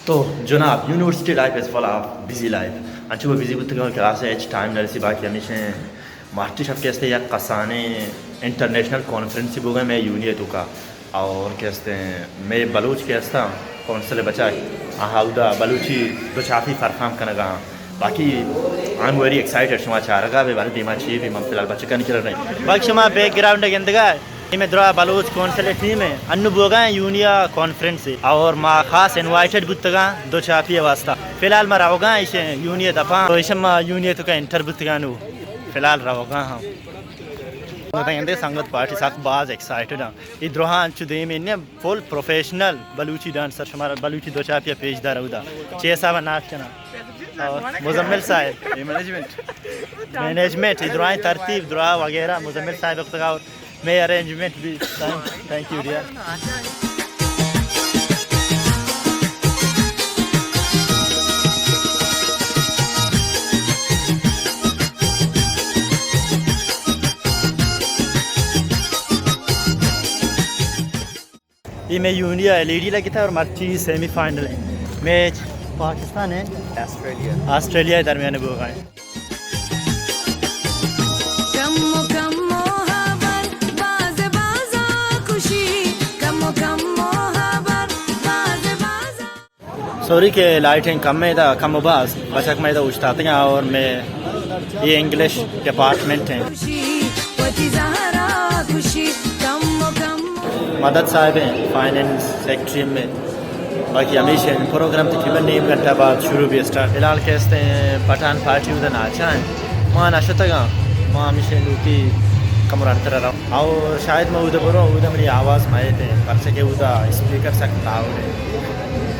तो जनाब university life is full of busy life अच्छी वो बिजी बुत क्लास एच टाइम नरसी बाकी हमेशा मार्टी शब कहते या कसाने इंटरनेशनल कॉन्फ्रेंस बोगा मैं यूनियत का और कहते हैं मैं बलूच कहता कौंसल बचा आहाउदा बलूची बचाफी फरफाम कनगा बाकी आई एम वेरी एक्साइटेड शुमा चारगा बे बारे दिमा छी भी हम फिलहाल बच्चे कर रहे बाकी शुमा बैकग्राउंड गेंदगा में द्रा बलूच कौंसल टीम है अन्नु बोगा यूनिया कॉन्फ्रेंस और मा खास इनवाइटेड बुतगा दो चापी वास्ता फिलहाल मैं रहोगा इसे यूनिया दफा तो इसे यूनिया तो का इंटर बुतगा नु फिलहाल रहोगा हम बताएंगे संगत पार्टी साथ बाज एक्साइटेड हैं इधरोहा चुदे में ने फुल प्रोफेशनल बलूची डांसर हमारा बलूची दो चापिया पेशदार उदा छः साहब नाच चना और मुजम्मिल साहब मैनेजमेंट इधरोहा तरतीब इधरोहा वगैरह मुजम्मिल साहब वक्त और मैं अरेंजमेंट भी थैंक यू डियर ये मैं यूनिया एलईडी लगी था और मर्ची सेमीफाइनल है मैच पाकिस्तान है ऑस्ट्रेलिया दरमियान वो है सॉरी के लाइटिंग कम में था कम बास बचक में था उछताते हैं और मैं ये इंग्लिश डिपार्टमेंट है मदद साहब हैं फाइनेंस सेक्रेटरी में बाकी हमेशा प्रोग्राम तकरीबन 1 घंटा बाद शुरू भी स्टार्ट फिलहाल कहते हैं पठान पार्टी उधर नाचा है वहाँ नाशतगा वहाँ हमेशा लूटी कमरा अंतर रहा और शायद मैं उधर बोलो उधर मेरी आवाज़ माए थे कर सके उधर स्पीकर सकता है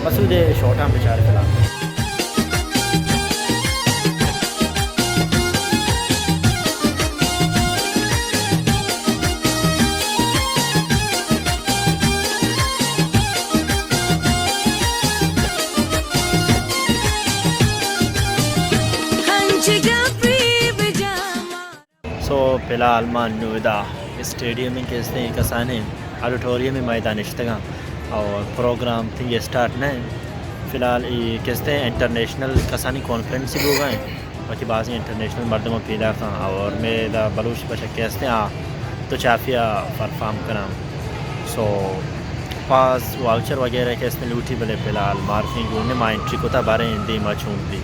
बस उधर शॉर्टा बेचारे फिलहाल सो फिलहाल मानुदा स्टेडियम में कहते हैं कसाने ऑडिटोरियम में मैदान इश्तगा और प्रोग्राम थी ये स्टार्ट नहीं फिलहाल ये कहते हैं इंटरनेशनल कसानी कॉन्फ्रेंस ही होगा बाकी बाज़ इंटरनेशनल मर्दों पीला था और मेरा बलूच बच्चा कहते हैं तो चाफिया परफार्म करा सो पास वाउचर वगैरह कहते लूटी भले फिलहाल मार्किंग उन्हें माँ एंट्री को था बारे हिंदी मचूम दी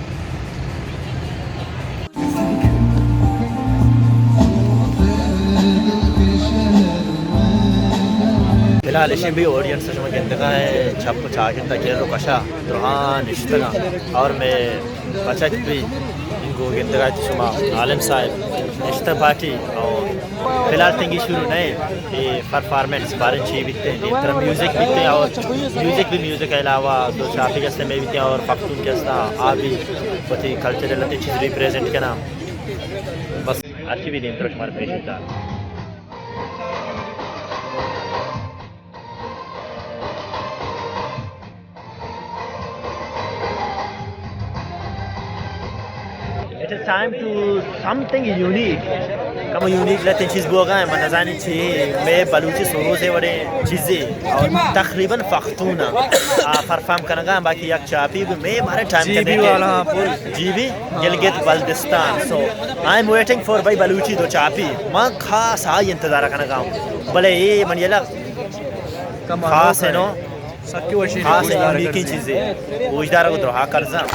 फिलहाल इसे भी ऑडियंस जो गिनता है छप चागिंदा केरो कशा दुहान इश्तगा और मैं बचत भी इनको गिनता शुमा आलम साहब इश्ता पार्टी और फिलहाल तिंगी शुरू नहीं ये परफॉर्मेंस बारे ची बीते इधर म्यूज़िक बीते और म्यूज़िक के अलावा दो चापी के में बीते और पख्तून के आ भी बहुत ही कल्चरल चीज़ रिप्रेजेंट करना बस अच्छी भी दिन तो हमारे पेश था It is time to something unique. Come unique लेते चीज़ बोगा है मनज़ानी ची मैं बलूची सोरो से बड़े चीज़ें और तकरीबन फ़ख्तूना परफॉर्म करना बाकी एक चापी भी मैं हमारे टाइम का देखे GB Gilgit Baltistan so I am waiting for भाई बलूची दो चापी माँ खास आई इंतज़ार करना भले ये मन ये खास है नो खास है यूनिक की चीज़ें वो इधर को द्रोहा करजा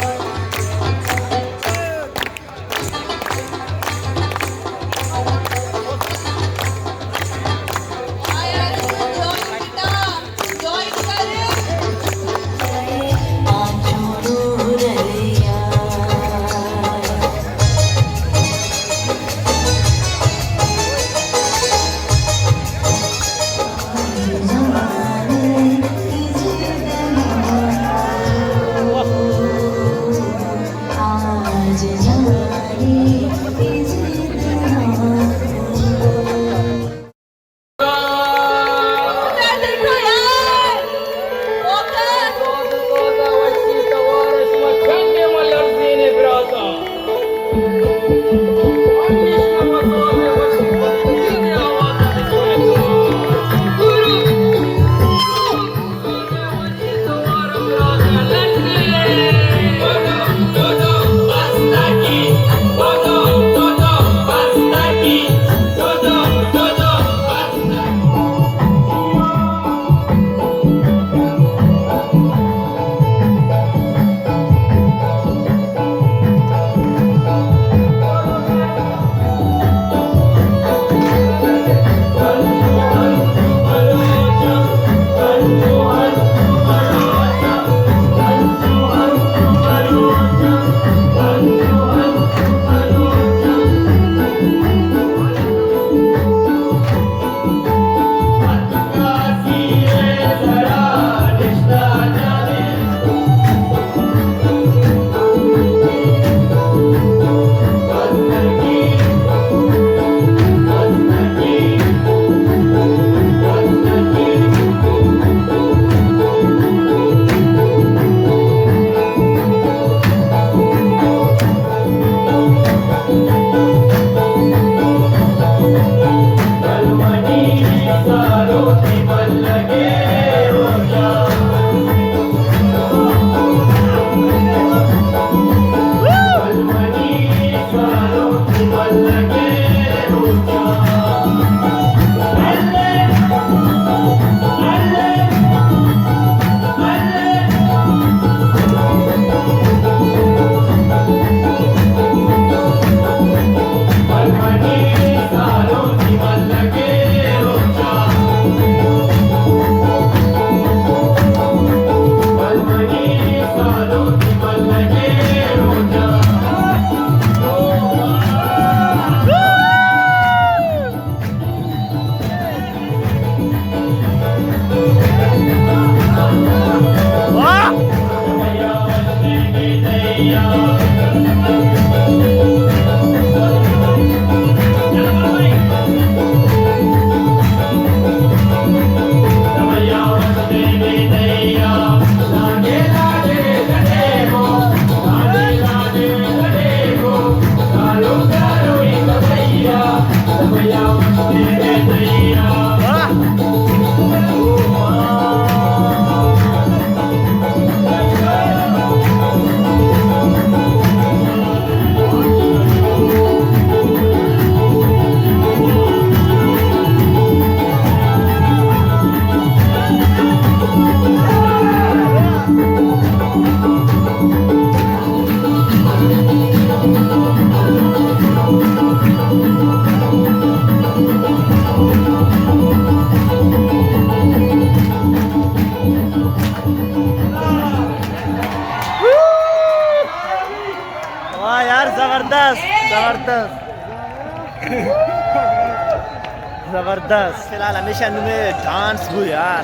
ज़बरदस्त। फिलहाल हमेशा में डांस हुई यार,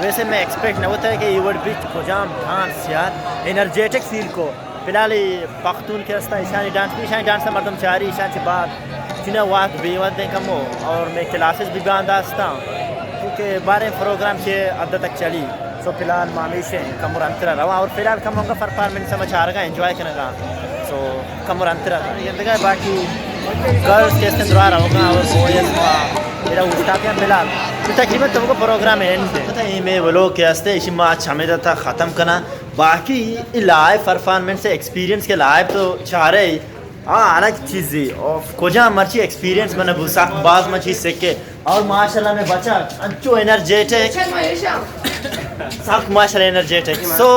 वैसे मैं एक्सपेक्ट नहीं होता है कि ये वर्ड भी खुजाम डांस यार एनर्जेटिक फील को। फिलहाल पख्तून के रास्ता ईशानी डांस मर्दम चारी ईशान से बात जिन्हें वाक बेवद दें कमो और मैं क्लासेस भी बांधास्ता क्योंकि बारह प्रोग्राम से अद्दा तक चली। सो फिलहाल मामीशे कमर अंतरा रहा और फिलहाल कम होगा परफॉर्मेंस समझ आ रहा एंजॉय करेगा। सो कमर अंतरा ये बाकी गर्ल्स के अंदर होगा और बॉयज़ मेरा उसका क्या मिला तो तकरीबन तुमको प्रोग्राम एंड पता है मैं वो लोग के हंसते इसी माँ छमेदा था ख़त्म करना बाकी लाइव परफॉर्मेंस एक्सपीरियंस के लाइव तो चाह रहे अलग चीज़ें और कोजा मर्ची एक्सपीरियंस मैंने बुसाक बाज मची सीखे और माशाल्लाह में बचा अच्छो एनर्जेटिक साक माशाल्लाह एनर्जेटिक। सो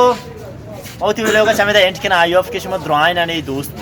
औती लोग छमेदा एंड के ना आई ऑफ के शुमा द्राइन आने दोस्त